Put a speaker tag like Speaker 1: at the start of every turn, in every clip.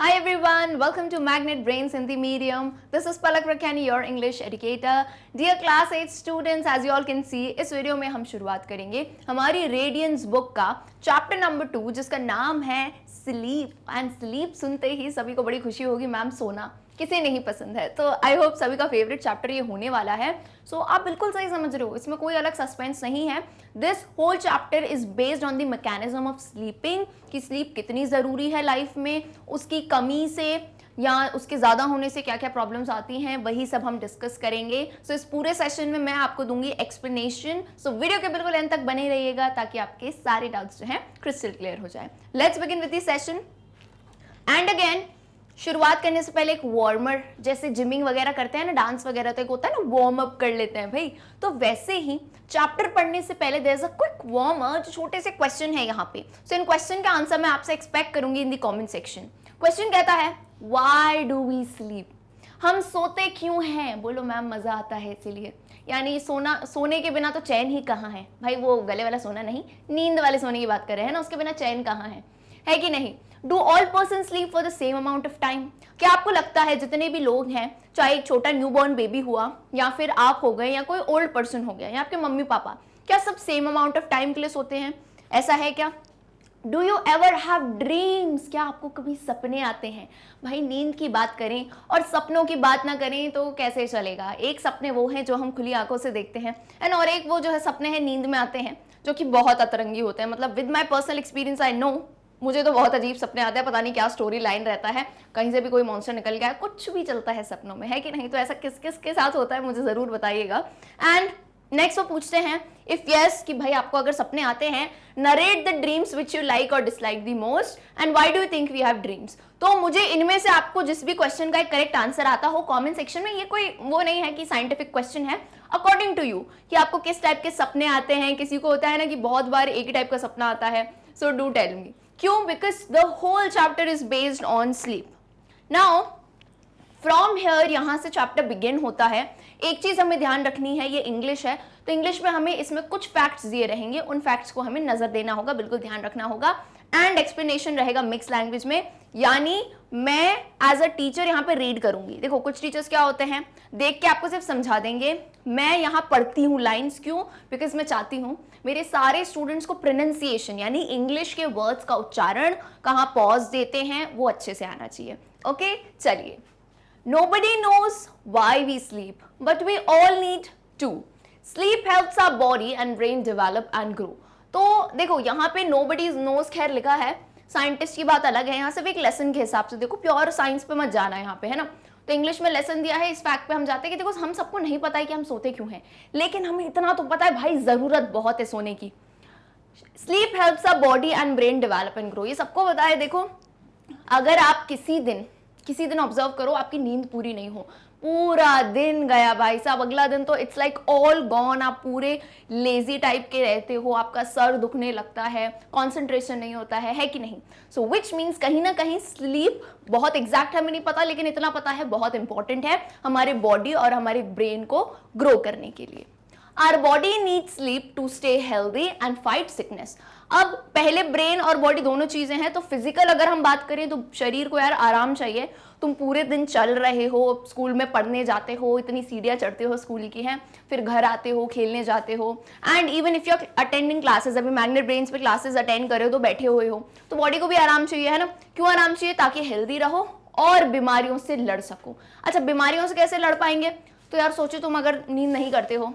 Speaker 1: Hi everyone, welcome to Magnet Brains Hindi Medium. This is Palak Rakhani, your English educator. Dear class 8 students, as you all can see, इस video में हम शुरुआत करेंगे हमारी radiance book का chapter number 2 जिसका नाम है स्लीप। एंड स्लीप सुनते ही सभी को बड़ी खुशी होगी, मैम सोना किसे नहीं पसंद है। तो आई होप सभी का फेवरेट चैप्टर ये होने वाला है। सो आप बिल्कुल सही समझ रहे हो, इसमें कोई अलग सस्पेंस नहीं है। This whole chapter is based on the mechanism of sleeping, कि स्लीप कितनी ज़रूरी है लाइफ में, उसकी कमी से या उसके ज़्यादा होने से क्या क्या प्रॉब्लम्स आती हैं, वही सब हम डिस्कस करेंगे। सो इस पूरे सेशन में मैं आपको दूंगी एक्सप्लेनेशन। सो वीडियो के बिल्कुल एंड तक बने रहिएगा ताकि आपके सारे डाउट्स जो हैं क्रिस्टल क्लियर हो जाए। Let's begin with this session. And again शुरुआत करने से पहले एक वार्मर, जैसे जिमिंग वगैरह करते हैं ना, डांस वगैरह, तो एक होता है ना वार्म अप कर लेते हैं भाई, तो वैसे ही चैप्टर पढ़ने से पहले there is a quick warm up, जो छोटे से क्वेश्चन है यहाँ पे। सो इन क्वेश्चन का आंसर मैं आपसे एक्सपेक्ट करूंगी in the comment section. Question कहता है व्हाई डू वी स्लीप, हम सोते क्यों हैं? बोलो मैम मजा आता है इसीलिए। यानी सोने के बिना तो चैन ही कहाँ है भाई, वो गले वाला सोना नहीं, नींद वाले सोने की बात कर रहे हैं ना, उसके बिना चैन कहाँ है कि नहीं? Do all person sleep for the same amount of time, क्या आपको लगता है जितने भी लोग हैं, चाहे एक छोटा न्यूबॉर्न बेबी हुआ या फिर आप हो गए या कोई ओल्ड पर्सन हो गया या आपके मम्मी पापा, क्या सब सेम अमाउंट ऑफ टाइम के लिए सोते हैं? ऐसा है क्या? Do you ever have dreams, क्या आपको कभी सपने आते हैं? भाई नींद की बात करें और सपनों की बात ना करें तो कैसे चलेगा। एक सपने वो हैं जो हम खुली आंखों से देखते हैं एंड और एक वो जो है सपने हैं नींद में आते हैं, जो कि बहुत अतरंगी होते हैं। मतलब with my personal experience I know, मुझे तो बहुत अजीब सपने आते हैं, पता नहीं क्या स्टोरी लाइन रहता है, कहीं से भी कोई मॉन्स्टर निकल गया, कुछ भी चलता है सपनों में, है कि नहीं? तो ऐसा किस किस के साथ होता है मुझे ज़रूर बताइएगा। एंड नेक्स्ट वो पूछते हैं इफ यस, कि भाई आपको अगर सपने आते हैं, narrate the dreams which you like और dislike the most and why do you think we have dreams. तो मुझे इनमें से आपको जिस भी क्वेश्चन का एक करेक्ट आंसर आता हो कमेंट सेक्शन में, ये कोई वो नहीं है कि साइंटिफिक क्वेश्चन है, अकॉर्डिंग टू यू, कि आपको किस टाइप के सपने आते हैं। किसी को होता है ना कि बहुत बार एक ही टाइप का सपना आता है, सो डू टेल मी क्यों, because the whole chapter is based on sleep. Now from here, यहाँ से चैप्टर बिगिन होता है। एक चीज हमें ध्यान रखनी है, ये इंग्लिश है तो इंग्लिश में हमें इसमें कुछ फैक्ट्स दिए रहेंगे, उन फैक्ट्स को हमें नजर देना होगा, बिल्कुल ध्यान रखना होगा। एंड एक्सप्लेनेशन रहेगा मिक्स लैंग्वेज में, यानी मैं एज अ टीचर यहाँ पे रीड करूंगी। देखो कुछ टीचर्स क्या होते हैं, देख के आपको सिर्फ समझा देंगे, मैं यहाँ पढ़ती हूँ लाइन्स, क्यों? बिकॉज मैं चाहती हूँ मेरे सारे स्टूडेंट्स को प्रोनाउंसिएशन यानी इंग्लिश के वर्ड्स का उच्चारण, कहाँ पॉज देते हैं, वो अच्छे से आना चाहिए। ओके चलिए। Nobody knows why we sleep, but we all need to. Sleep helps our body and brain develop and grow. तो देखो यहाँ पे nobody knows खैर लिखा है, साइंटिस्ट की बात अलग है, यहाँ सिर्फ एक लेसन के हिसाब से देखो, प्योर साइंस पे मत जाना यहाँ पे, है ना। तो इंग्लिश में लेसन दिया है, इस फैक्ट पे हम जाते हैं कि देखो हम सबको नहीं पता है कि हम सोते क्यों हैं, लेकिन हमें इतना तो पता है भाई जरूरत बहुत है सोने की। Sleep helps our body and brain develop and grow, ये सबको पता है। देखो अगर आप किसी दिन ऑब्जर्व करो आपकी नींद पूरी नहीं हो, पूरा दिन गया भाई साहब, अगला दिन तो इट्स लाइक ऑल गॉन, आप पूरे लेजी टाइप के रहते हो, आपका सर दुखने लगता है, कंसंट्रेशन नहीं होता है कि नहीं? सो विच मीन्स कहीं ना कहीं स्लीप बहुत एग्जैक्ट हमें नहीं पता, लेकिन इतना पता है बहुत इंपॉर्टेंट है हमारे बॉडी और हमारे ब्रेन को ग्रो करने के लिए। Our body needs sleep to stay healthy and fight sickness. अब पहले ब्रेन और बॉडी दोनों चीजें हैं, तो फिजिकल अगर हम बात करें तो शरीर को यार आराम चाहिए। तुम पूरे दिन चल रहे हो, स्कूल में पढ़ने जाते हो, इतनी सीढ़ियाँ चढ़ते हो स्कूल की हैं, फिर घर आते हो, खेलने जाते हो, and even if you are attending classes, अभी मैग्नेट ब्रेन्स पे क्लासेस अटेंड कर रहे हो तो बैठे हुए हो, तो बॉडी को भी आराम चाहिए, है ना। क्यों आराम चाहिए? ताकि हेल्दी रहो और बीमारियों से लड़ सको। अच्छा बीमारियों से कैसे लड़ पाएंगे? तो यार सोचो तुम अगर नींद नहीं करते हो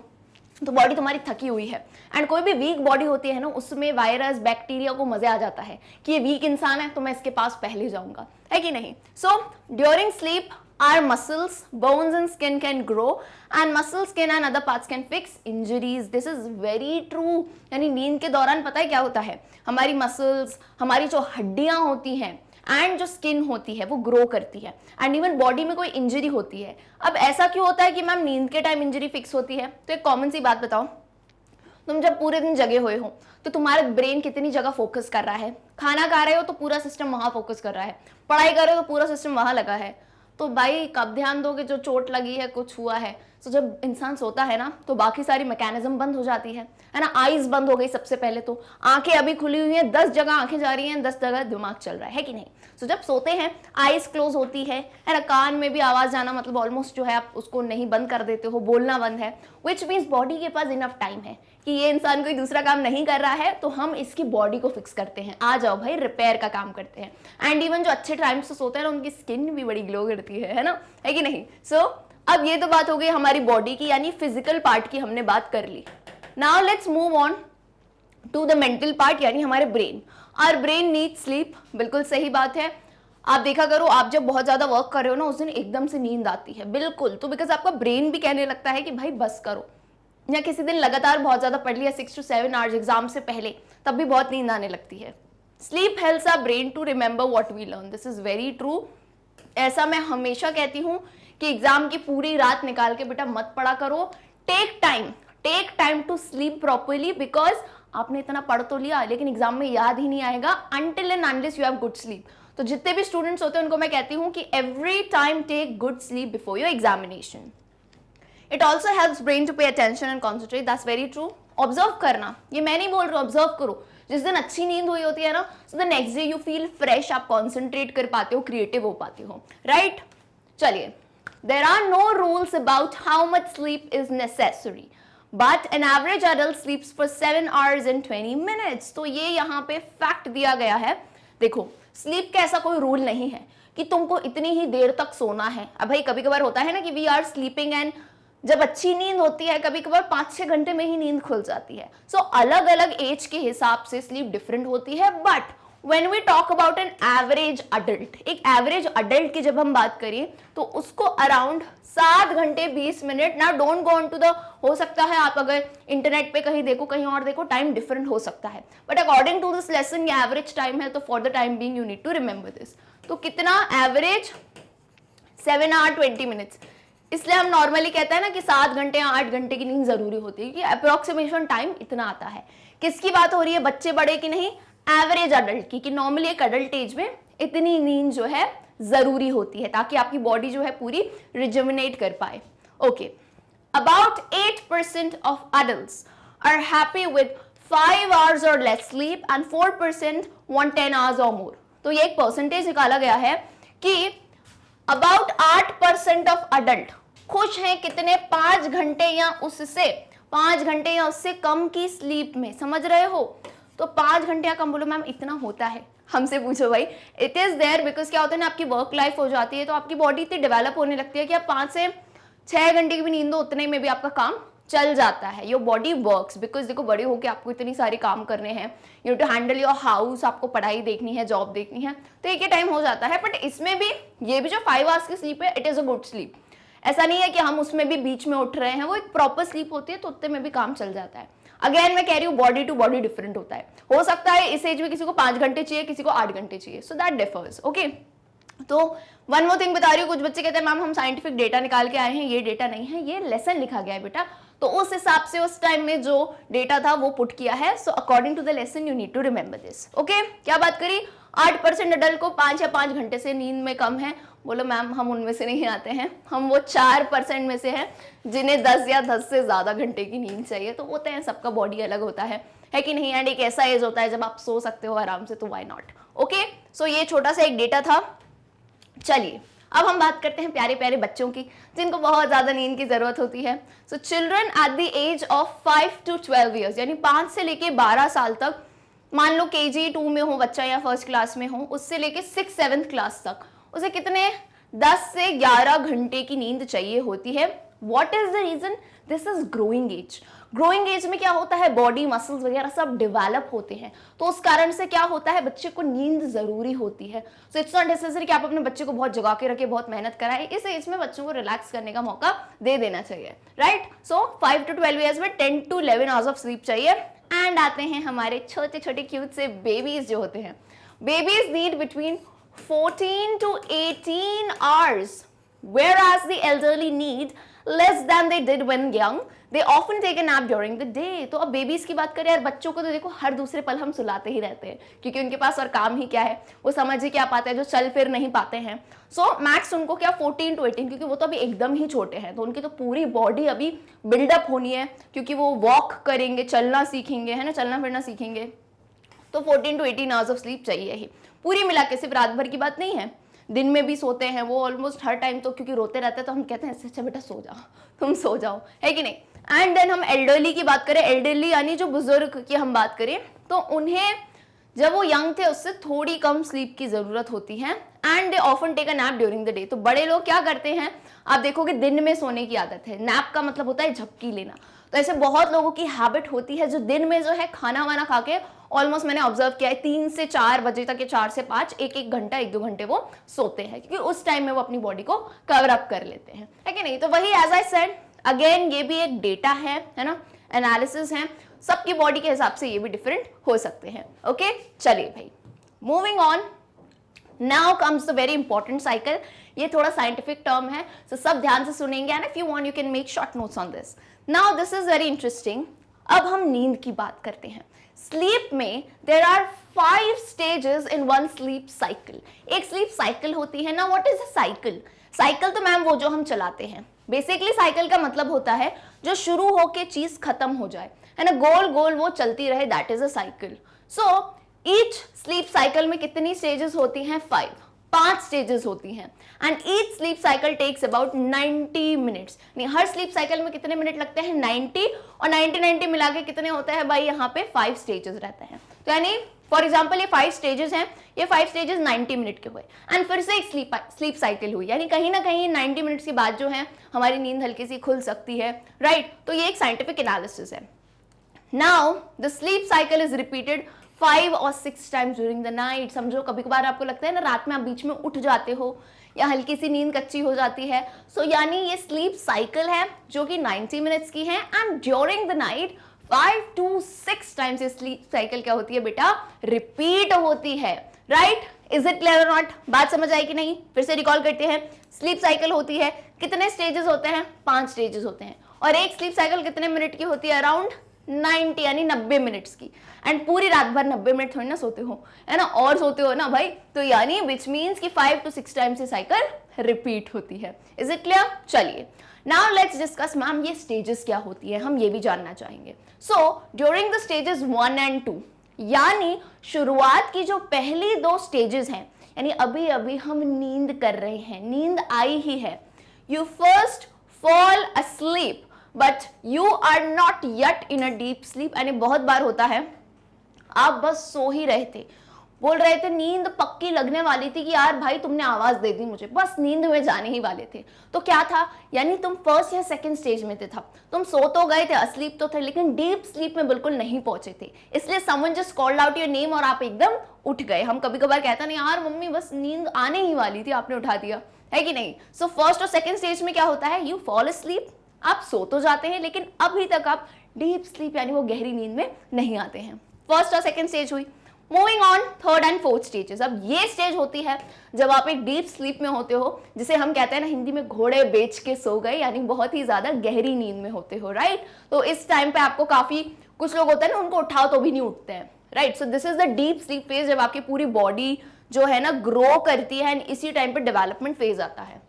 Speaker 1: तो बॉडी तुम्हारी थकी हुई है, एंड कोई भी वीक बॉडी होती है ना, उसमें वायरस बैक्टीरिया को मजे आ जाता है कि ये वीक इंसान है तो मैं इसके पास पहले जाऊंगा, है कि नहीं? So during sleep our muscles, bones and skin can grow and muscle, skin and other parts can fix injuries. This is very true. यानी नींद के दौरान पता है क्या होता है, हमारी मसल्स, हमारी जो हड्डियां होती हैं एंड जो स्किन होती है वो ग्रो करती है, एंड इवन बॉडी में कोई इंजरी होती है। अब ऐसा क्यों होता है कि मैम नींद के टाइम इंजरी फिक्स होती है? तो एक कॉमन सी बात बताओ, तुम जब पूरे दिन जगे हुए हो तो तुम्हारा ब्रेन कितनी जगह फोकस कर रहा है? खाना खा रहे हो तो पूरा सिस्टम वहां फोकस कर रहा है, पढ़ाई कर रहे हो तो पूरा सिस्टम वहां लगा है, तो भाई कब ध्यान दोगे जो चोट लगी है, कुछ हुआ है? तो जब इंसान सोता है ना तो बाकी सारी मैकेनिज्म बंद हो जाती है ना। आईज बंद हो गई सबसे पहले, तो आंखें अभी खुली हुई हैं, 10 जगह आंखें जा रही हैं, 10 जगह दिमाग चल रहा है कि नहीं। तो जब सोते हैं आईज क्लोज होती है ना, कान में भी आवाज जाना मतलब ऑलमोस्ट जो है आप उसको नहीं बंद कर देते हो, बोलना बंद है, विच मीन्स बॉडी के पास इनफ टाइम है कि ये इंसान कोई दूसरा काम नहीं कर रहा है, तो हम इसकी बॉडी को फिक्स करते हैं, आ जाओ भाई रिपेयर का काम करते हैं। एंड इवन जो अच्छे टाइम से सोते हैं ना उनकी स्किन भी बड़ी ग्लो करती है ना, है कि नहीं। सो अब ये तो बात हो गई हमारी बॉडी की, यानी फिजिकल पार्ट की हमने बात कर ली। Now let's move on to the mental part, यानी हमारे brain. Our brain need sleep, बिल्कुल सही बात है। आप देखा करो, आप जब बहुत ज्यादा वर्क कर रहे हो ना उस दिन एकदम से नींद आती है, बिल्कुल, तो बिकॉज आपका ब्रेन भी कहने लगता है कि भाई बस करो। या किसी दिन लगातार बहुत ज्यादा पढ़ लिया 6 to 7 आवर्स एग्जाम से पहले, तब भी बहुत नींद आने लगती है। Sleep helps our brain to remember what we learn, this is very true. ऐसा मैं हमेशा कहती हूँ कि एग्जाम की पूरी रात निकाल के बेटा मत पढ़ा करो, take time to sleep properly, because आपने इतना पढ़ तो लिया लेकिन एग्जाम में याद ही नहीं आएगा until and unless you have good sleep. तो जितने भी स्टूडेंट्स होते हैं उनको मैं कहती हूँ कि every time take good sleep before your examination. It also helps brain to pay attention and concentrate, that's very true. Observe करना, ये मैं नहीं बोल रही हूँ, ऑब्जर्व करो। जिस दिन अच्छी नींद हुई होती है ना, so the next day you feel fresh, आप कॉन्सेंट्रेट कर पाते हो, क्रिएटिव हो पाते हो, राइट। चलिए, there are no rules about how much sleep is necessary, but an average adult sleeps for 7 hours and 20 minutes। तो ये यहाँ पे फैक्ट दिया गया है। देखो, स्लीप का ऐसा कोई रूल नहीं है कि तुमको इतनी ही देर तक सोना है। अब भाई कभी कभार होता है ना कि वी आर स्लीपिंग एंड जब अच्छी नींद होती है कभी कभार 5-6 घंटे में ही नींद खुल जाती है। सो अलग अलग एज के हिसाब से स्लीप डिफरेंट होती है। But when we talk about an average adult, एक एवरेज अडल्ट की जब हम बात करें तो उसको अराउंड 7 घंटे 20 मिनट ना, don't go on to the, हो सकता है आप अगर इंटरनेट पे कहीं देखो कहीं और देखो, टाइम डिफरेंट हो सकता है, but according to this lesson ये एवरेज टाइम है। तो for the time being you need to remember this. तो कितना एवरेज 7 hours 20 minutes। इसलिए हम नॉर्मली कहते हैं ना कि 7 घंटे या 8 घंटे की नींद जरूरी होती है, कि अप्रोक्सीमेशन टाइम इतना आता है। किसकी बात हो रही है, बच्चे बड़े की नहीं, एवरेज अडल्ट की, कि नॉर्मली एक अडल्ट एज में इतनी नींद जो है जरूरी होती है ताकि आपकी बॉडी जो है पूरी रिजुविनेट कर पाए। Okay, about 8% of adults are happy with 5 hours और less sleep and 4% want 10 hours और मोर। तो ये एक परसेंटेज निकाला गया है कि अबाउट 8% ऑफ अडल्ट खुश हैं कितने, 5 घंटे या उससे, 5 घंटे या उससे कम की स्लीप में, समझ रहे हो। तो 5 घंटे या कम, बोलो मैम इतना होता है, हमसे पूछो भाई। इट इज देयर बिकॉज क्या होता है ना, आपकी वर्क लाइफ हो जाती है तो आपकी बॉडी इतनी डेवलप होने लगती है कि आप 5 से 6 घंटे की भी नींद हो उतने में भी आपका काम चल जाता है। योर बॉडी वर्क्स, बिकॉज देखो बड़े होके आपको इतनी सारी काम करने हैं, you to handle your house, आपको पढ़ाई देखनी है, जॉब देखनी है, तो एक ही टाइम हो जाता है। बट इसमें भी ये भी जो 5 hours की स्लीप है, it is a good sleep. ऐसा नहीं है कि हम उसमें भी बीच में उठ रहे हैं, वो एक प्रॉपर स्लीप होती है तो उतने में भी काम चल जाता है। अगेन मैं कह रही हूँ बॉडी टू बॉडी डिफरेंट होता है। हो सकता है इस एज में किसी को 5 घंटे चाहिए, किसी को 8 घंटे चाहिए, सो दैट डिफर्स। ओके, तो वन मोर थिंग बता रही हूँ, कुछ बच्चे कहते हैं मैम हम साइंटिफिक डेटा निकाल के आए हैं, ये डेटा नहीं है, ये लेसन लिखा गया है बेटा, तो उस हिसाब से उस टाइम में जो डेटा था वो पुट किया है। So according to the lesson you need to remember this. Okay, क्या बात करी, 8% अडल्ट को 5 या 5 घंटे से नींद में कम है। बोलो मैम हम उनमें से नहीं आते हैं, हम वो 4% में से हैं जिन्हें 10 या 10 से ज्यादा घंटे की नींद चाहिए। तो होते हैं, सबका बॉडी अलग होता है कि नहीं। एंड एक ऐसा एज होता है जब आप सो सकते हो आराम से, तो व्हाई नॉट। ओके, सो ये छोटा सा एक डेटा था। चलिए अब हम बात करते हैं प्यारे प्यारे बच्चों की जिनको बहुत ज्यादा नींद की जरूरत होती है। So children at the age of 5 to 12 years, यानी 5 से लेके 12 साल तक, मान लो KG 2 में हो बच्चा या फर्स्ट क्लास में हो, उससे लेके 6-7th क्लास तक उसे कितने 10 से 11 घंटे की नींद चाहिए होती है। What is the reason, this is growing age. Growing age में क्या होता है, बॉडी मसल्स वगैरह सब डेवलप होते हैं, तो उस कारण से क्या होता है, बच्चे को नींद जरूरी होती है। सो इट्स नॉट नेसेसरी कि आप अपने बच्चे को बहुत जगा के रखे, बहुत मेहनत कराए। इस एज में बच्चों को रिलैक्स करने का मौका दे देना चाहिए, राइट। सो 5 to 12 years में 10 to 11 hours ऑफ स्लीप चाहिए। एंड आते हैं हमारे छोटे छोटे क्यूट से बेबीज जो होते हैं। Babies need between 14 to 18 hours, whereas the elderly need less than they did when young, they often take a nap during the day. तो अब बेबीज की बात करें यार, बच्चों को तो देखो हर दूसरे पल हम सुलाते ही रहते हैं, क्योंकि उनके पास और काम ही क्या है, वो समझ ही क्या पाते हैं, जो चल फिर नहीं पाते हैं। सो मैक्स उनको क्या 14 to 18, क्योंकि वो तो अभी एकदम ही छोटे हैं, तो उनकी तो पूरी बॉडी अभी बिल्डअप होनी है, क्योंकि वो वॉक करेंगे, चलना सीखेंगे, है ना, चलना फिरना सीखेंगे। तो 14 to 18 आवर्स ऑफ स्लीप चाहिए ही, पूरी मिला के, सिर्फ रात भर की बात नहीं है, दिन में भी सोते हैं वो ऑलमोस्ट हर टाइम। तो क्योंकि रोते रहते हैं तो हम कहते हैं इससे अच्छा बेटा सो जाओ, तुम सो जाओ, है कि नहीं। एंड देन हम एल्डरली की बात करें, एल्डरली यानी जो बुजुर्ग की हम बात करें, तो उन्हें जब वो यंग थे उससे थोड़ी कम स्लीप की जरूरत होती है। And they often take a nap during the day. तो बड़े लोग क्या करते हैं, आप देखोगे दिन में सोने की आदत है, नैप का मतलब होता है झपकी लेना। तो ऐसे बहुत लोगों की हैबिट होती है जो दिन में जो है खाना वाना खा के ऑलमोस्ट मैंने ऑब्जर्व किया है 3 से 4 बजे तक, या 4 से 5, एक घंटा 1-2 घंटे वो सोते हैं, क्योंकि उस टाइम में वो अपनी बॉडी को कवर अप कर लेते हैं, है कि नहीं। तो वही एज आई सेड अगेन, ये भी एक डेटा है ना, एनालिसिस है, सबकी बॉडी के हिसाब से ये भी डिफरेंट हो सकते हैं। ओके चलिए भाई, moving on, now comes the very important cycle. ये थोड़ा साइंटिफिक टर्म है, तो सब ध्यान से सुनेंगे, and if you want you can make short notes on this. Now this is very interesting. अब हम नींद की बात करते हैं। स्लीप में there are 5 stages in one sleep cycle. एक स्लीप साइकिल होती है ना। What is a cycle? Cycle तो मैम वो जो हम चलाते हैं। बेसिकली साइकिल का मतलब होता है जो शुरू होके चीज खत्म हो जाए, है ना, गोल गोल वो चलती रहे, that is a cycle. So each sleep cycle में कितनी स्टेजेस होती हैं? 5 स्टेजेस होती हैं, and each sleep cycle takes about 90 minutes. हर स्लीप साइकिल में कितने मिनट लगते हैं? 90, और 90 मिला के कितने होते हैं भाई? यहाँ पे 5 स्टेजेस रहते हैं। तो यानी फॉर एग्जाम्पल ये 5 स्टेजेस हैं, ये 5 स्टेजेस 90 मिनट के हुए, एंड फिर से एक स्लीप साइकिल हुई, यानी कहीं ना कहीं 90 मिनट्स के बाद जो है हमारी नींद हल्की सी खुल सकती है, राइट। तो ये एक साइंटिफिक एनालिसिस है। Now the sleep cycle is repeated 5 or 6 times during the night. समझो कभी कभार आपको लगता है ना रात में आप बीच में उठ जाते हो, या हल्की सी नींद कच्ची हो जाती है, सो यानी ये स्लीप साइकिल है जो कि 90 मिनट्स की है, and during the night 5 to 6 times ये स्लीप साइकिल क्या होती है बेटा? रिपीट होती है, राइट। इज इट क्लियर और नॉट? बात समझ आई कि नहीं? फिर से रिकॉल करते हैं। स्लीप साइकिल होती है, कितने स्टेजेस होते हैं? 5 स्टेजेस होते हैं, और एक स्लीप साइकिल कितने मिनट की होती है? अराउंड 90 यानी 90 मिनट्स की। एंड पूरी रात भर 90 मिनट थोड़ी ना सोते हो, है ना, और सोते हो ना भाई, तो यानी विच मीन्स कि 5 to 6 टाइम्स ये साइकिल रिपीट होती है। Is it clear? चलिए नाउ लेट्स डिस्कस मैम ये स्टेजेस क्या होती है, हम ये भी जानना चाहेंगे। So during the stages 1 and 2, यानी शुरुआत की जो पहली 2 स्टेजेस हैं, यानी अभी अभी हम नींद कर रहे हैं, नींद आई ही है, you first fall asleep but you are not yet in a deep sleep. यानी बहुत बार होता है आप बस सो ही रहे थे, बोल रहे थे नींद पक्की लगने वाली थी कि यार भाई तुमने आवाज दे दी मुझे, बस नींद में जाने ही वाले थे, तो क्या था, यानी तुम फर्स्ट या सेकंड स्टेज में थे, तुम सो तो गए थे, अस्लीप तो थे, लेकिन डीप स्लीप में बिल्कुल नहीं पहुंचे थे, इसलिए someone just called out your name और आप एकदम उठ गए। हम कभी कभार कहते नहीं यार मम्मी बस नींद आने ही वाली थी, आपने उठा दिया, है कि नहीं। सो फर्स्ट और सेकंड स्टेज में क्या होता है? यू फॉल अस्लीप, आप सो तो जाते हैं लेकिन अभी तक आप डीप स्लीप यानी वो गहरी नींद में नहीं आते हैं। फर्स्ट और सेकंड स्टेज हुई। Moving on, third and fourth stages. अब ये स्टेज होती है जब आप एक डीप स्लीप में होते हो, जिसे हम कहते हैं ना हिंदी में घोड़े बेच के सो गए, यानी बहुत ही ज्यादा गहरी नींद में होते हो, राइट। तो इस टाइम पे आपको काफी, कुछ लोग होते हैं ना उनको उठाओ तो भी नहीं उठते हैं, right. So this is the deep sleep phase, जब आपकी पूरी बॉडी जो है ना ग्रो करती है, एंड इसी टाइम पे डेवलपमेंट फेज आता है।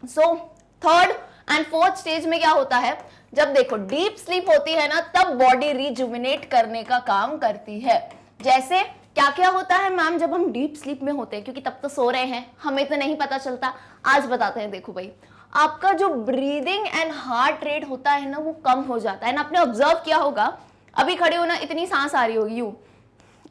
Speaker 1: So third and fourth stage में क्या होता है? जब देखो डीप स्लीप होती है ना, तब बॉडी रिजुविनेट करने का काम करती है। जैसे क्या क्या होता है मैम जब हम डीप स्लीप में होते हैं, क्योंकि तब तो सो रहे हैं, हमें तो नहीं पता चलता, आज बताते हैं। देखो भाई, आपका जो ब्रीदिंग एंड हार्ट रेट होता है ना वो कम हो जाता है ना। आपने ऑब्जर्व किया होगा, अभी खड़े हो ना, इतनी सांस आ रही होगी, यू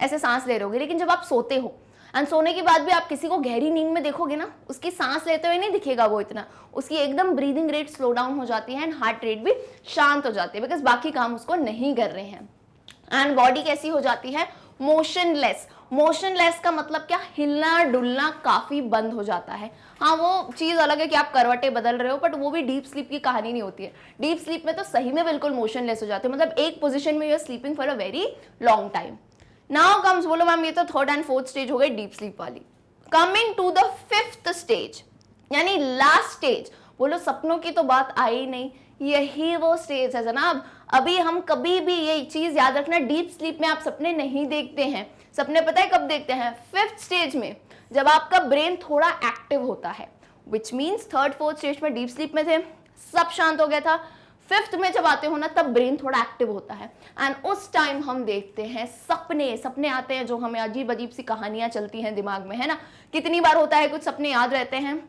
Speaker 1: ऐसे सांस ले रहे होगे, लेकिन जब आप सोते हो एंड सोने के बाद भी आप किसी को गहरी नींद में देखोगे ना, उसकी सांस लेते हुए नहीं दिखेगा वो इतना, उसकी एकदम ब्रीदिंग रेट स्लो डाउन हो जाती है एंड हार्ट रेट भी शांत हो जाती है, बिकॉज बाकी काम उसको नहीं कर रहे हैं। एंड बॉडी कैसी हो जाती है? मोशनलेस। मोशनलेस का मतलब क्या? हिलना डुलना काफी बंद हो जाता है। हाँ वो चीज अलग है कि आप करवटें बदल रहे हो, बट वो भी डीप स्लीप की कहानी नहीं होती है। डीप स्लीप में तो सही में बिल्कुल मोशनलेस हो जाते हो, मतलब एक पोजीशन में you are sleeping for a very long time. Now comes, बोलो मैम ये तो थर्ड एंड फोर्थ स्टेज हो गई डीप स्लीप वाली। Coming to the fifth stage, यानी लास्ट स्टेज, बोलो सपनों की तो बात आई नहीं, यही वो स्टेज है जनाब। अभी हम कभी भी ये चीज याद रखना, डीप स्लीप में आप सपने नहीं देखते हैं। सपने पता है कब देखते हैं? 5th स्टेज में, जब आपका ब्रेन थोड़ा एक्टिव होता है, which means 3rd 4th stage में डीप स्लीप में थे, सब शांत हो गया था, 5th में जब आते हो ना तब ब्रेन थोड़ा एक्टिव होता है, एंड उस टाइम हम देखते हैं सपने। सपने आते हैं जो हमें अजीब अजीब सी कहानियां चलती हैं दिमाग में, है ना। कितनी बार होता है कुछ सपने याद रहते हैं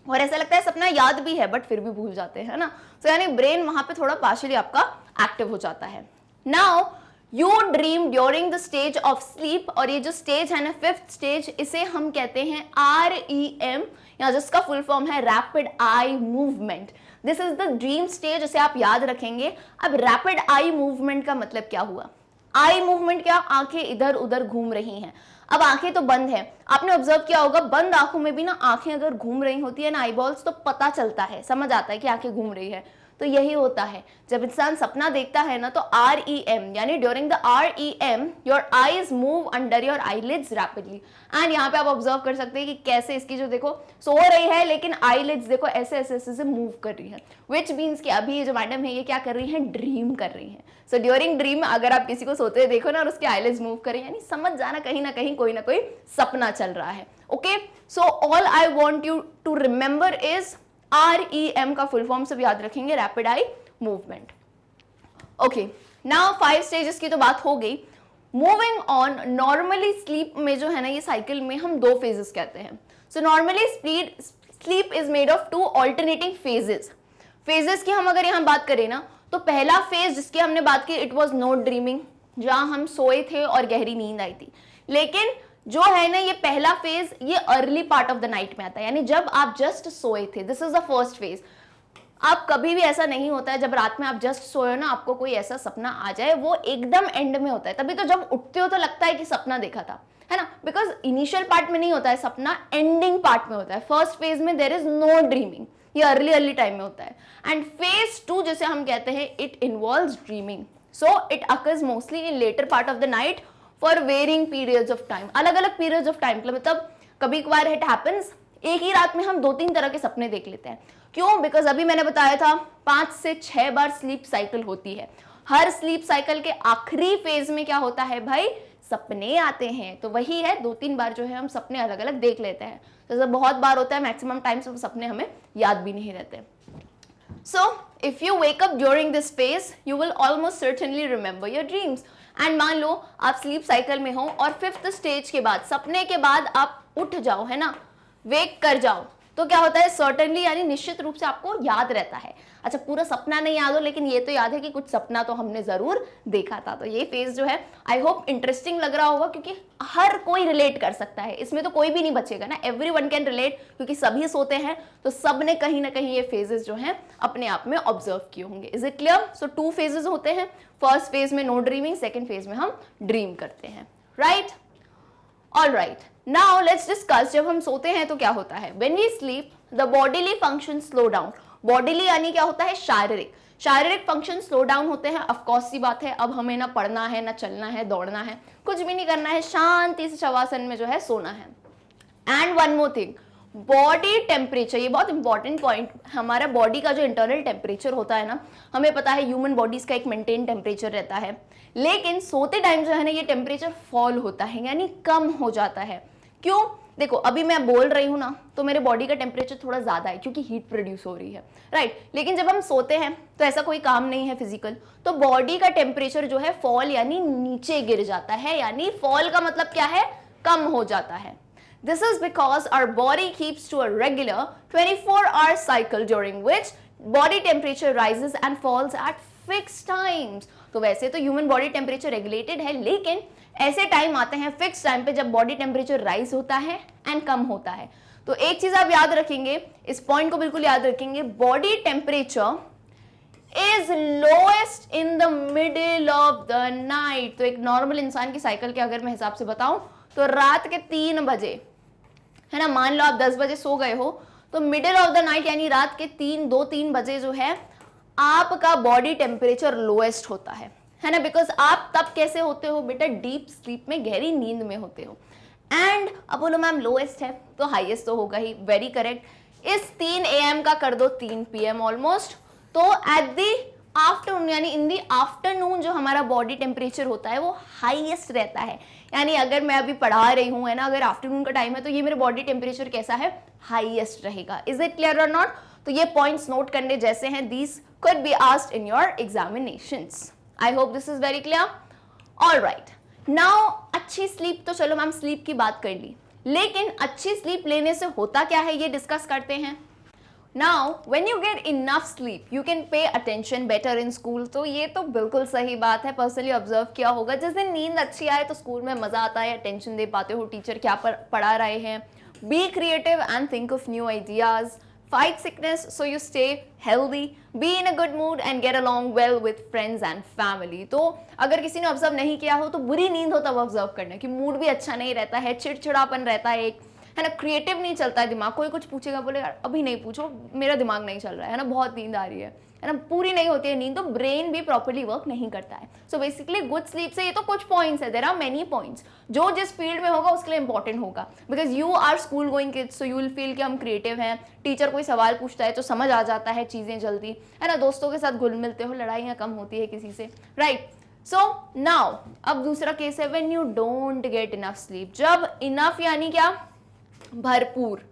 Speaker 1: और ऐसा लगता है सपना याद भी है बट फिर भी भूल जाते हैं, है ना। तो यानी ब्रेन वहां पे थोड़ा पार्शियली आपका एक्टिव हो जाता है। Now you dream during the stage of sleep, और ये जो स्टेज है ना 5th स्टेज, इसे हम कहते हैं REM, या जिसका फुल फॉर्म है rapid eye movement. This is the dream stage, इसे आप याद रखेंगे। अब रैपिड आई मूवमेंट का मतलब क्या हुआ? आई मूवमेंट क्या? आंखें इधर उधर घूम रही हैं। अब आंखें तो बंद है, आपने ऑब्जर्व किया होगा बंद आंखों में भी ना आंखें अगर घूम रही होती है ना आईबॉल्स, तो पता चलता है, समझ आता है कि आंखें घूम रही है। तो यही होता है जब इंसान सपना देखता है ना, तो REM यानी during the REM your eyes move under your eyelids rapidly. And यहाँ पे आप ऑब्जर्व कर सकते हैं कि कैसे इसकी जो देखो सो रही है लेकिन आईलिड्स देखो ऐसे ऐसे ऐसे मूव कर रही है, विच मीन्स कि अभी ये जो मैडम है ये क्या कर रही है? ड्रीम कर रही है। सो ड्यूरिंग ड्रीम अगर आप किसी को सोते हुए देखो ना और उसके आईलिड्स मूव करें, यानी समझ जाना कहीं ना कहीं कोई ना कोई सपना चल रहा है। Okay, so all I want you to remember is REM का फुल फॉर्म सब याद रखेंगे, rapid eye movement. Okay, now 5 stages की तो बात हो गई। मूविंग ऑन, नॉर्मली स्लीप में जो है ना ये साइकिल में हम 2 फेजेस कहते हैं। So normally sleep is made of 2 alternating phases. Phases की हम अगर यहाँ बात करें ना, तो पहला फेज जिसकी हमने बात की इट वॉज नॉट ड्रीमिंग, जहां हम सोए थे और गहरी नींद आई थी। लेकिन जो है ना ये पहला फेज ये early part of the night में आता है, यानी जब आप जस्ट सोए थे, this is the first phase. आप कभी भी ऐसा नहीं होता है जब रात में आप जस्ट सोए हो ना आपको कोई ऐसा सपना आ जाए, वो एकदम एंड में होता है। तभी तो जब उठते हो तो लगता है कि सपना देखा था, है ना, बिकॉज इनिशियल पार्ट में नहीं होता है सपना, एंडिंग पार्ट में होता है। फर्स्ट फेज में देयर इज नो ड्रीमिंग, ये अर्ली टाइम में होता है। एंड फेज 2 जैसे हम कहते हैं it involves dreaming, so it occurs mostly in later part of the night for varying periods of time, अलग अलग पीरियड्स ऑफ टाइम। मतलब कभी कभार इट हैपेंस एक ही रात में हम 2-3 तरह के सपने देख लेते हैं। क्यों? बिकॉज अभी मैंने बताया था 5 से 6 बार स्लीप साइकिल होती है। हर स्लीप साइकिल के आखिरी फेज में क्या होता है भाई? सपने आते हैं। तो वही है 2-3 बार जो है हम सपने अलग अलग देख लेते हैं। जैसे बहुत बार होता है मैक्सिमम टाइम्स वो सपने हमें याद भी नहीं रहते। So if you wake up during this phase, you will almost certainly remember your dreams. And मान लो आप स्लीप साइकिल में हो और 5th स्टेज के बाद, सपने के बाद आप उठ जाओ, है ना, वेक कर जाओ, तो क्या होता है? सर्टेनली यानी निश्चित रूप से आपको याद रहता है। अच्छा, पूरा सपना नहीं याद हो लेकिन ये तो याद है कि कुछ सपना तो हमने जरूर देखा था। तो ये फेज जो है आई होप इंटरेस्टिंग लग रहा होगा, क्योंकि हर कोई रिलेट कर सकता है, इसमें तो कोई भी नहीं बचेगा ना, एवरीवन कैन रिलेट, क्योंकि सभी सोते हैं तो सब ने कहीं ना कहीं ये फेजेस जो हैं अपने आप में ऑब्जर्व किए होंगे। Is it clear? So 2 phases होते हैं। फर्स्ट फेज में नो ड्रीमिंग, सेकेंड फेज में हम ड्रीम करते हैं, right? All right, now let's discuss जब हम सोते हैं तो क्या होता है। When we sleep the bodily function slow down. Bodily यानी क्या होता है? शारीरिक। शारीरिक फंक्शन स्लो डाउन होते हैं। ऑफ कोर्स सी बात है, अब हमें ना पढ़ना है, ना चलना है, दौड़ना है, कुछ भी नहीं करना है, शांति से शवासन में जो है सोना है। And one more thing, body temperature, ये बहुत इंपॉर्टेंट पॉइंट। हमारा बॉडी का जो इंटरनल टेम्परेचर होता है ना, हमें पता है ह्यूमन बॉडीज का एक मेंटेन टेम्परेचर रहता है, लेकिन सोते टाइम जो है ना ये टेम्परेचर फॉल होता है, यानी कम हो जाता है। क्यों? देखो अभी मैं बोल रही हूं ना तो मेरे बॉडी का टेम्परेचर थोड़ा ज्यादा है क्योंकि हीट प्रोड्यूस हो रही है, राइट। लेकिन जब हम सोते हैं तो ऐसा कोई काम नहीं है फिजिकल, तो बॉडी का टेम्परेचर जो है फॉल यानी नीचे गिर जाता है, यानी फॉल का मतलब क्या है? कम हो जाता है। This is because our body keeps to a regular 24-hour cycle during which body temperature rises and falls at fixed times. तो वैसे तो ह्यूमन बॉडी टेम्परेचर रेगुलेटेड है, लेकिन ऐसे टाइम आते हैं फिक्स टाइम पे जब बॉडी टेम्परेचर राइज होता है एंड कम होता है। तो एक चीज आप याद रखेंगे, इस पॉइंट को बिल्कुल याद रखेंगे, body temperature is lowest in the middle of the night. तो एक नॉर्मल इंसान की साइकिल के अगर मैं हिसाब से बताऊं तो रात के 3 बजे, है ना, मान लो आप 10 बजे सो गए हो तो मिडिल ऑफ द नाइट यानी रात के 2-3 बजे जो है आपका बॉडी टेम्परेचर लोएस्ट होता है ना, बिकॉज आप तब कैसे होते हो बेटा? डीप स्लीप में, गहरी नींद में होते हो। एंड अब बोलो मैम लोएस्ट है तो हाईएस्ट तो होगा ही, वेरी करेक्ट। इस 3 AM का कर दो 3 PM ऑलमोस्ट, तो एट द आफ्टरनून यानी इन दी आफ्टरनून जो हमारा बॉडी टेम्परेचर होता है वो हाईएस्ट रहता है। यानी अगर मैं अभी पढ़ा रही हूँ है ना, अगर आफ्टरनून का टाइम है तो ये मेरे बॉडी टेम्परेचर कैसा है, हाईएस्ट रहेगा। इज इट क्लियर और नॉट? तो ये पॉइंट्स नोट करने जैसे हैं, these could be asked in your examinations. I hope this is very clear. All right. Now अच्छी स्लीप तो चलो मैम स्लीप की बात कर ली, लेकिन अच्छी स्लीप लेने से होता क्या है ये डिस्कस करते हैं। Now when you get enough sleep you can pay attention better in school. तो ये तो बिल्कुल सही बात है, पर्सनली ऑब्जर्व किया होगा। जिस दिन नींद अच्छी आए तो स्कूल में मजा आता है, अटेंशन दे पाते हो, टीचर क्या पढ़ा रहे हैं। Be creative and think of new ideas. Fight sickness so you stay healthy, be in a good mood and get along well with friends and family. तो अगर किसी ने ऑब्जर्व नहीं किया हो तो बुरी नींद हो तब ऑब्जर्व करना कि मूड भी अच्छा नहीं रहता है, चिड़चिड़ापन रहता है, एक है ना, क्रिएटिव नहीं चलता है दिमाग। कोई कुछ पूछेगा बोलेगा अभी नहीं पूछो, मेरा दिमाग नहीं चल रहा है ना, बहुत नींद आ रही है ना, पूरी नहीं होती है नींद, तो ब्रेन भी प्रॉपर्ली वर्क नहीं करता है। सो बेसिकली गुड स्लीप से ये तो कुछ पॉइंट्स है, देयर आर मेनी पॉइंट्स, जो जिस फील्ड में होगा उसके लिए इंपॉर्टेंट होगा। Because you are school going kids, so you will feel कि हम क्रिएटिव हैं, टीचर कोई सवाल पूछता है तो समझ आ जाता है चीज़ें जल्दी, है ना, दोस्तों के साथ घुल मिलते हो, लड़ाइयाँ कम होती है किसी से, राइट। सो नाउ अब दूसरा केस है when you don't get enough sleep. जब इनफ यानी क्या, भरपूर,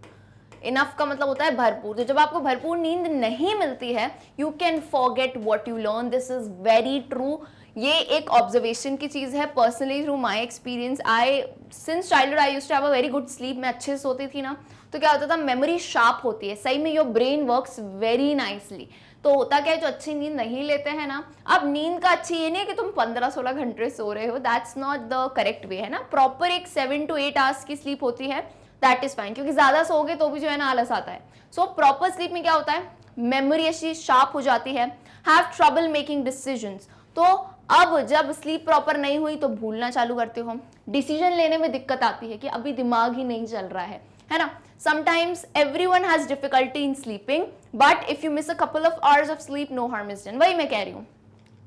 Speaker 1: इनफ का मतलब होता है भरपूर। तो जब आपको भरपूर नींद नहीं मिलती है, you can forget what you learn. This is very true. ये एक ऑब्जर्वेशन की चीज़ है, personally through my experience. I since childhood I used to have a very good sleep. मैं अच्छे से सोती थी ना, तो क्या होता था, मेमोरी शार्प होती है, सही में your brain works very nicely. तो होता क्या है, जो अच्छी नींद नहीं लेते हैं ना, अब नींद का अच्छी ये नहीं है कि तुम 15-16 घंटे सो रहे हो, that's not the correct way, है ना। प्रॉपर एक 7 to 8 आवर्स की स्लीप होती है, दैट इज फाइन, क्योंकि ज्यादा सोओगे तो भी जो है ना आलस आता है। सो प्रॉपर स्लीप में क्या होता है, मेमोरी अच्छी शार्प हो जाती है, हैव ट्रबल मेकिंग डिसीजंस। तो अब जब स्लीप प्रॉपर नहीं हुई तो भूलना चालू करते हो, डिसीजन लेने में दिक्कत आती है कि अभी दिमाग ही नहीं चल रहा है ना। Sometimes everyone has difficulty in sleeping, but if you miss a couple of hours of sleep no harm is done. वही मैं कह रही हूँ,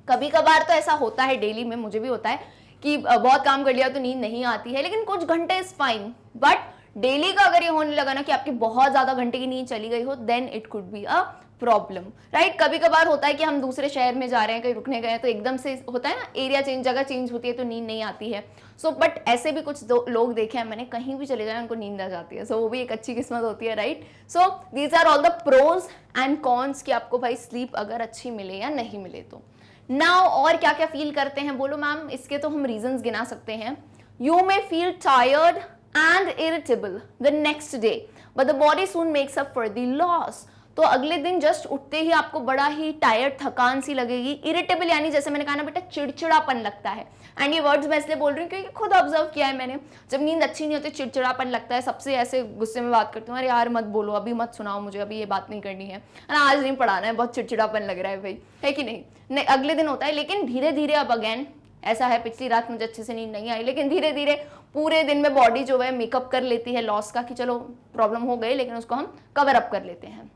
Speaker 1: कभी कभार तो ऐसा होता है, डेली में मुझे भी होता है कि बहुत काम कर लिया तो नींद नहीं आती है, लेकिन कुछ घंटे इज फाइन। बट डेली का अगर ये होने लगा ना कि आपकी बहुत ज्यादा घंटे की नींद चली गई हो, then it could be a problem, right. कभी कभार होता है कि हम दूसरे शहर में जा रहे हैं, कहीं रुकने गए हैं, तो एकदम से होता है ना, एरिया चेंज, जगह चेंज होती है तो नींद नहीं आती है। सो बट ऐसे भी कुछ लोग देखे हैं मैंने, कहीं भी चले जाए उनको नींद आ जाती है। सो वो भी एक अच्छी किस्मत होती है, right. So these are all the pros and cons कि आपको भाई स्लीप अगर अच्छी मिले या नहीं मिले तो। नाउ और क्या क्या फील करते हैं, बोलो मैम। इसके तो हम रीजंस गिना सकते हैं। You may feel tired and irritable the next day but the body soon makes up for the loss. तो अगले दिन जस्ट उठते ही आपको बड़ा ही टायर्ड, थकान सी लगेगी। इरिटेबल यानी जैसे मैंने कहा ना बेटा, चिड़चिड़ापन लगता है। एंड ये वर्ड्स मैं इसलिए बोल रही हूँ क्योंकि खुद ऑब्जर्व किया है मैंने, जब नींद अच्छी नहीं होती चिड़चिड़ापन लगता है। सबसे ऐसे गुस्से में बात करती हूँ, अरे यार मत बोलो, अभी मत सुनाओ मुझे, अभी ये बात नहीं करनी है ना, आज नहीं पढ़ाना है, बहुत चिड़चिड़ापन लग रहा है भाई, है कि नहीं। अगले दिन होता है, लेकिन धीरे धीरे अब अगेन ऐसा है, पिछली रात मुझे अच्छे से नींद नहीं आई, लेकिन धीरे धीरे पूरे दिन में बॉडी जो है मेकअप कर लेती है लॉस का, कि चलो प्रॉब्लम हो गई लेकिन उसको हम कवर अप कर लेते हैं।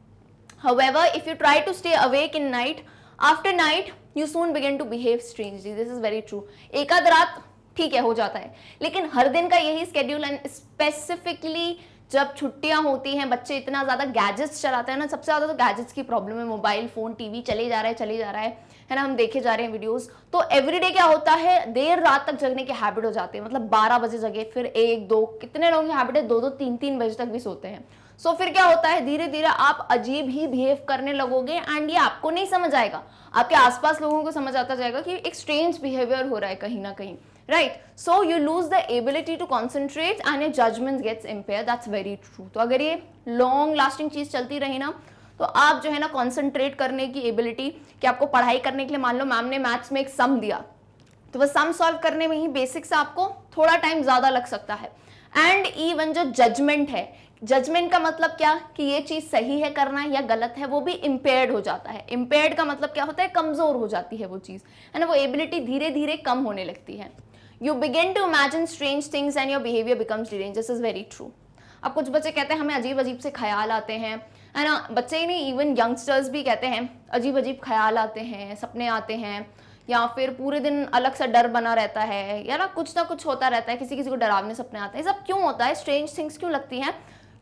Speaker 1: However, if you try to stay awake in night, after night you soon begin to behave strangely. This is very true. एक आध रात ठीक है हो जाता है, लेकिन हर दिन का यही स्केड्यूल, एंड स्पेसिफिकली जब छुट्टियां होती हैं, बच्चे इतना ज्यादा गैजेट्स चलाते हैं ना, सबसे ज्यादा तो गैजेट्स की प्रॉब्लम है, मोबाइल फोन टीवी चले जा रहा है ना, हम देखे जा रहे हैं वीडियोस। तो एवरीडे क्या होता है, देर रात तक जगने की हैबिट हो जाती है, मतलब 12 बजे जगे, फिर 1-2, कितने लोगों की हैबिट है 2-2 3-3 बजे तक भी सोते हैं। सो फिर क्या होता है, धीरे धीरे आप अजीब ही बिहेव करने लगोगे, एंड ये आपको नहीं समझ आएगा, आपके आसपास लोगों को समझ आता जाएगा कि एक स्ट्रेंज बिहेवियर हो रहा है कहीं ना कहीं, right. So you lose the ability to concentrate and your judgement gets impair, that's very true. तो अगर ये लॉन्ग लास्टिंग चीज चलती रही ना, तो आप जो है ना कॉन्सेंट्रेट करने की एबिलिटी, कि आपको पढ़ाई करने के लिए मान लो मैम ने मैथ्स में एक सम दिया, तो वह सम सॉल्व करने में ही बेसिक से आपको थोड़ा टाइम ज्यादा लग सकता है। एंड इवन जो जजमेंट है, जजमेंट का मतलब क्या, कि ये चीज सही है करना या गलत है, वो भी इम्पेयर्ड हो जाता है। इम्पेयर्ड का मतलब क्या होता है, कमजोर हो जाती है वो चीज, है ना, वो एबिलिटी धीरे धीरे कम होने लगती है। You begin to imagine strange things and your behaviour becomes deranged, this is very true. अब कुछ बच्चे कहते हैं हमें अजीब अजीब से ख्याल आते हैं, है ना, बच्चे ही नहीं इवन यंगस्टर्स भी कहते हैं अजीब अजीब ख्याल आते हैं, सपने आते हैं, या फिर पूरे दिन अलग सा डर बना रहता है, या ना कुछ होता रहता है, किसी किसी को डरावने सपने आते हैं। सब क्यों होता है, स्ट्रेंज थिंग्स क्यों लगती हैं,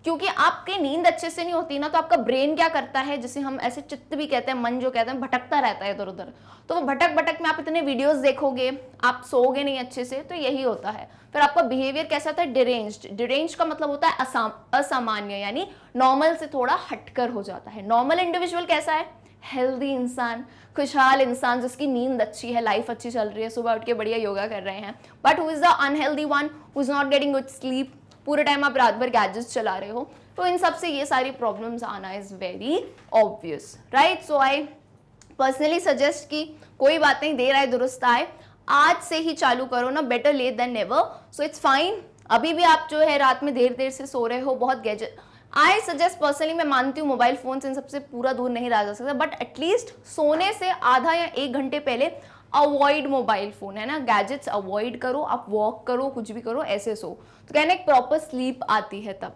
Speaker 1: क्योंकि आपकी नींद अच्छे से नहीं होती ना, तो आपका ब्रेन क्या करता है, जिसे हम ऐसे चित्त भी कहते हैं, मन जो कहते हैं, भटकता रहता है इधर उधर। तो वो भटक भटक में आप इतने वीडियोस देखोगे, आप सोओगे नहीं अच्छे से, तो यही होता है। फिर आपका बिहेवियर कैसा होता है, डिरेंज्ड। डिरेंज्ड का मतलब होता है असामान्य, यानी नॉर्मल से थोड़ा हटकर हो जाता है। नॉर्मल इंडिविजुअल कैसा है, हेल्दी इंसान, खुशहाल इंसान, जिसकी नींद अच्छी है, लाइफ अच्छी चल रही है, सुबह उठ के बढ़िया योगा कर रहे हैं। But who is the unhealthy one, who is not getting good sleep, पूरे टाइम आप रात भर गैजेट्स चला रहे हो, तो इन सब से ये सारी प्रॉब्लम्स आना is very obvious, right. So I personally suggest कि कोई बात नहीं, देर आए दुरुस्त आए, आज से ही चालू करो ना, better late than never. So it's fine. अभी भी आप जो है रात में देर देर से सो रहे हो, बहुत गैजेट, आई सजेस्ट पर्सनली, मैं मानती हूँ मोबाइल फोन इन सबसे पूरा दूर नहीं रहा जा सकता, बट एटलीस्ट सोने से आधा या 1 घंटे पहले अवॉइड मोबाइल फोन, है ना, गैजेट्स अवॉइड करो, आप वॉक करो, कुछ भी करो, ऐसे सो, तो कहने एक प्रॉपर स्लीप आती है तब।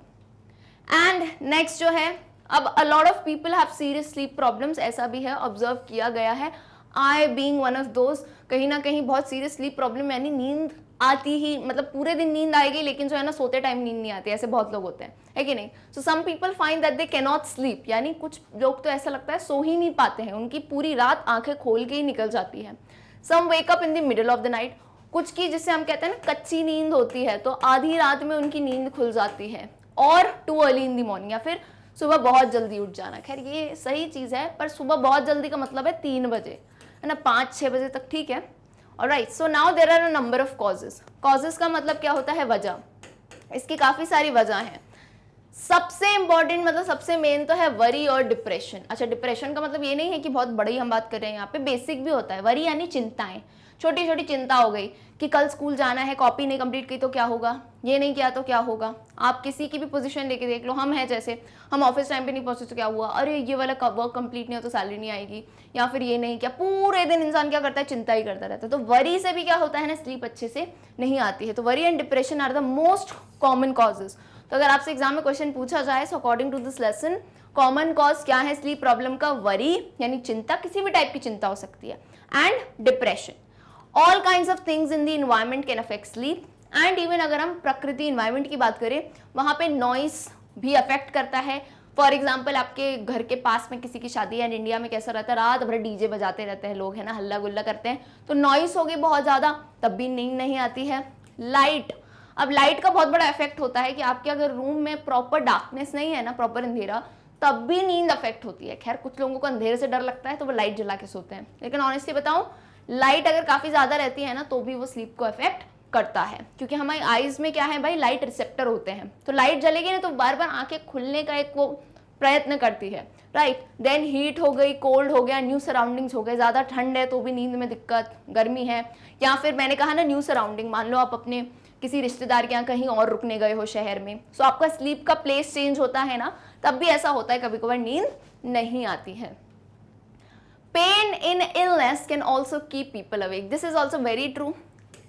Speaker 1: एंड नेक्स्ट जो है, अब a lot of people have serious sleep problems, ऐसा भी है, ऑब्जर्व किया गया है, I being one of those, कहीं ना कहीं बहुत सीरियस स्लीप प्रॉब्लम, यानी नींद आती ही, मतलब पूरे दिन नींद आएगी लेकिन जो है ना सोते टाइम नींद नहीं आती, ऐसे बहुत लोग होते हैं, है कि नहीं। So some people find that they can not sleep, यानी कुछ लोग तो ऐसा लगता है सो ही नहीं पाते हैं, उनकी पूरी रात आंखें खोल के ही निकल जाती है। Some wake up in the middle of the night, कुछ की जिसे हम कहते हैं ना कच्ची नींद होती है, तो आधी रात में उनकी नींद खुल जाती है, और too early in the morning, या फिर सुबह बहुत जल्दी उठ जाना। खैर ये सही चीज़ है, पर सुबह बहुत जल्दी का मतलब है 3 बजे, है ना, 5-6 बजे तक ठीक है। Alright, so now there are a number of causes. Causes का मतलब क्या होता है, वजह। इसकी काफ़ी सारी वजह हैं। सबसे इंपॉर्टेंट मतलब सबसे मेन तो है वरी और डिप्रेशन। अच्छा, डिप्रेशन का मतलब ये नहीं है कि बहुत बड़ी हम बात कर रहे हैं, यहाँ पे बेसिक भी होता है। वरी यानी चिंताएं, छोटी छोटी चिंता हो गई कि कल स्कूल जाना है, कॉपी नहीं कंप्लीट की तो क्या होगा, ये नहीं किया तो क्या होगा। आप किसी की भी पोजीशन लेके देख लो, हम हैं जैसे, हम ऑफिस टाइम पे नहीं पहुंचे तो क्या हुआ, अरे ये वाला वर्क कंप्लीट नहीं हो तो सैलरी नहीं आएगी, या फिर ये नहीं किया, पूरे दिन इंसान क्या करता है, चिंता ही करता रहता है। तो वरी से भी क्या होता है ना, स्लीप अच्छे से नहीं आती है। तो worry and depression are the most common causes. तो अगर आपसे एग्जाम में क्वेश्चन पूछा जाए, so according to this lesson, common cause क्या है स्लीप प्रॉब्लम का, वरी यानी चिंता, किसी भी टाइप की चिंता हो सकती है, and depression. All kinds of things in the environment can affect sleep, and even अगर हम प्रकृति इन्वायरमेंट की बात करें, वहाँ पे नॉइस भी अफेक्ट करता है। फॉर एग्जाम्पल, आपके घर के पास में किसी की शादी है, एंड इंडिया में कैसा रहता है, रात भर डीजे बजाते रहते हैं लोग, है ना, हल्ला गुल्ला करते हैं, तो नॉइस होगी बहुत ज़्यादा, तब भी नींद नहीं आती है। लाइट, अब लाइट का बहुत बड़ा इफेक्ट होता है कि आपके अगर रूम में प्रॉपर डार्कनेस नहीं है ना, प्रॉपर अंधेरा, तब भी नींद अफेक्ट होती है। खैर कुछ लोगों को अंधेरे से डर लगता है तो वो लाइट जला के सोते हैं, लेकिन ऑनेस्टली बताऊं, लाइट अगर काफ़ी ज़्यादा रहती है ना, तो भी वो स्लीप को अफेक्ट करता है, क्योंकि हमारी आईज में क्या है भाई, लाइट रिसेप्टर होते हैं, तो लाइट जलेगी ना तो बार बार आंखें खुलने का एक वो प्रयत्न करती है, राइट। देन हीट हो गई, कोल्ड हो गया, न्यू सराउंडिंग्स हो गए, ज़्यादा ठंड है तो भी नींद में दिक्कत, गर्मी है, या फिर मैंने कहा ना न्यू सराउंडिंग, मान लो आप अपने किसी रिश्तेदार के यहाँ कहीं और रुकने गए हो शहर में, सो आपका स्लीप का प्लेस चेंज होता है ना, तब भी ऐसा होता है, कभी कभार नींद नहीं आती है। Pain in illness can also keep people awake, this is also very true.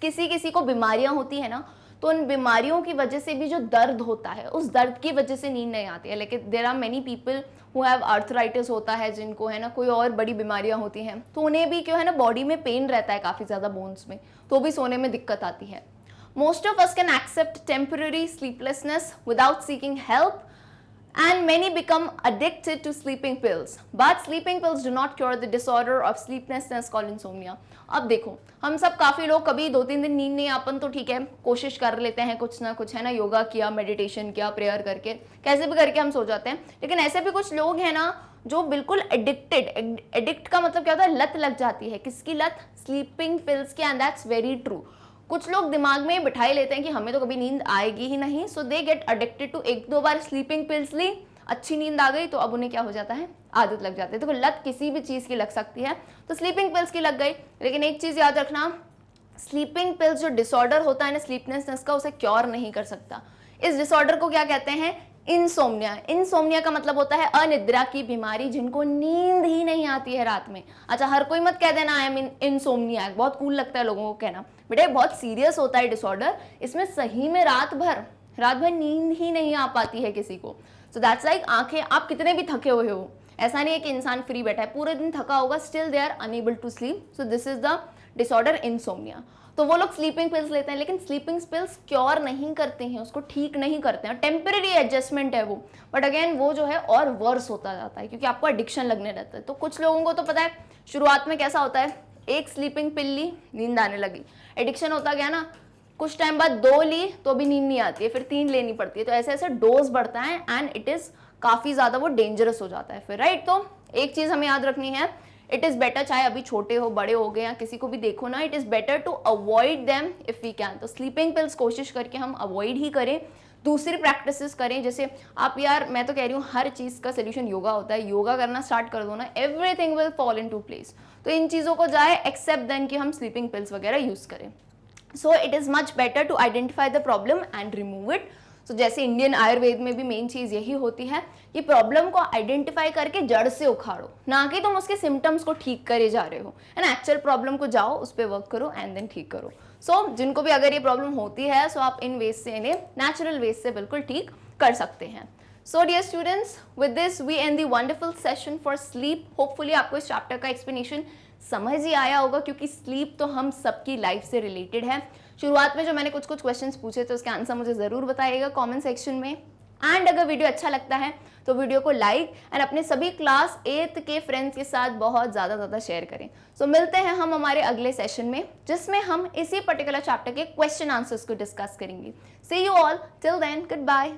Speaker 1: किसी किसी को बीमारियां होती है ना, तो उन बीमारियों की वजह से भी जो दर्द होता है, उस दर्द की वजह से नींद नहीं आती है। लेकिन there are many people who have arthritis होता है, जिनको है ना कोई और बड़ी बीमारियां होती हैं, तो उन्हें भी क्यों है ना बॉडी में पेन रहता है काफ़ी ज़्यादा बोन्स में, तो भी सोने में दिक्कत आती है। Most of us can accept temporary sleeplessness without seeking help, and many become addicted to sleeping pills. But sleeping pills do not cure the disorder of sleeplessness called insomnia. अब देखो, हम सब काफ़ी लोग कभी 2-3 दिन नींद नहीं अपन तो ठीक है, कोशिश कर लेते हैं कुछ ना कुछ, है ना, योगा किया, मेडिटेशन किया, प्रेयर करके, कैसे भी करके हम सो जाते हैं। लेकिन ऐसे भी कुछ लोग हैं ना जो बिल्कुल एडिक्टेड, एडिक्ट का मतलब क्या होता है, लत लग जाती है। किसकी लत? स्लीपिंग पिल्स की, एंड दैट्स वेरी ट्रू। कुछ लोग दिमाग में बिठाई लेते हैं कि हमें तो कभी नींद आएगी ही नहीं, so they get addicted to, 1-2 बार स्लीपिंग पिल्स ली, अच्छी नींद आ गई, तो अब उन्हें क्या हो जाता है, आदत लग जाती है। तो लत किसी भी चीज़ की लग सकती है, तो स्लीपिंग पिल्स की लग गई। लेकिन एक चीज़ याद रखना, स्लीपिंग पिल्स जो डिसऑर्डर होता है ना स्लीपनेसनेस का, उसे क्योर नहीं कर सकता। इस डिसऑर्डर को क्या कहते हैं? इंसोम्निया। इंसोम्निया का मतलब होता है अनिद्रा की बीमारी, जिनको नींद ही नहीं आती है रात में। अच्छा, हर कोई मत कह देना आई एम इंसोम्निया, बहुत कूल लगता है लोगों को कहना, बेटा बहुत सीरियस होता है डिसऑर्डर, इसमें सही में रात भर नींद ही नहीं आ पाती है किसी को। सो दैट्स लाइक, आंखें आप कितने भी थके हुए हो, ऐसा नहीं है कि इंसान फ्री बैठा है, पूरे दिन थका होगा, still they are unable to sleep, so this is the disorder insomnia. तो वो लोग स्लीपिंग पिल्स लेते हैं, लेकिन स्लीपिंग पिल्स क्योर नहीं करते हैं, उसको ठीक नहीं करते हैं, टेम्परेरी एडजस्टमेंट है वो, बट अगेन वो जो है और वर्स होता जाता है क्योंकि आपको एडिक्शन लगने लगता है। तो कुछ लोगों को तो पता है शुरुआत में कैसा होता है, एक स्लीपिंग पिल ली, नींद आने लगी, एडिक्शन होता गया ना, कुछ टाइम बाद 2 ली तो अभी नींद नहीं आती है, फिर 3 लेनी पड़ती है, तो ऐसे ऐसे डोज बढ़ता है एंड इट इज काफी ज्यादा वो डेंजरस हो जाता है फिर, राइट। तो एक चीज हमें याद रखनी है, इट इज बेटर, चाहे अभी छोटे हो बड़े हो गए या किसी को भी देखो ना, it is better to avoid them if we can. तो स्लीपिंग पिल्स कोशिश करके हम अवॉइड ही करें, दूसरी प्रैक्टिसेस करें। जैसे आप यार, मैं तो कह रही हूँ हर चीज का सोल्यूशन योगा होता है, योगा करना स्टार्ट कर दो ना, everything will fall into place. तो इन चीजों को जाए एक्सेप्ट देन कि हम स्लीपिंग पिल्स वगैरह यूज करें। So it is much better to identify the problem and remove it. So जैसे इंडियन आयुर्वेद में भी मेन चीज यही होती है कि प्रॉब्लम को आइडेंटिफाई करके जड़ से उखाड़ो, ना कि तुम उसके सिम्टम्स को ठीक करे जा रहे हो, है ना। एक्चुअल प्रॉब्लम को जाओ, उस पर वर्क करो एंड देन ठीक करो। सो जिनको भी अगर ये प्रॉब्लम होती है, सो आप इन वेज से, इन्हें नेचुरल वेज से बिल्कुल ठीक कर सकते हैं। So dear students, with this we end the wonderful session for sleep. Hopefully आपको इस चैप्टर का एक्सप्लेनेशन समझ ही आया होगा, क्योंकि स्लीप तो हम सबकी लाइफ से रिलेटेड है। शुरुआत में जो मैंने कुछ क्वेश्चंस पूछे थे उसके आंसर मुझे ज़रूर बताइएगा कमेंट सेक्शन में। एंड अगर वीडियो अच्छा लगता है तो वीडियो को लाइक एंड अपने सभी क्लास 8th के फ्रेंड्स के साथ बहुत ज़्यादा शेयर करें। सो मिलते हैं हम हमारे अगले सेशन में, जिसमें हम इसी पर्टिकुलर चैप्टर के क्वेश्चन आंसर्स को डिस्कस करेंगे। See you all, till then, good bye.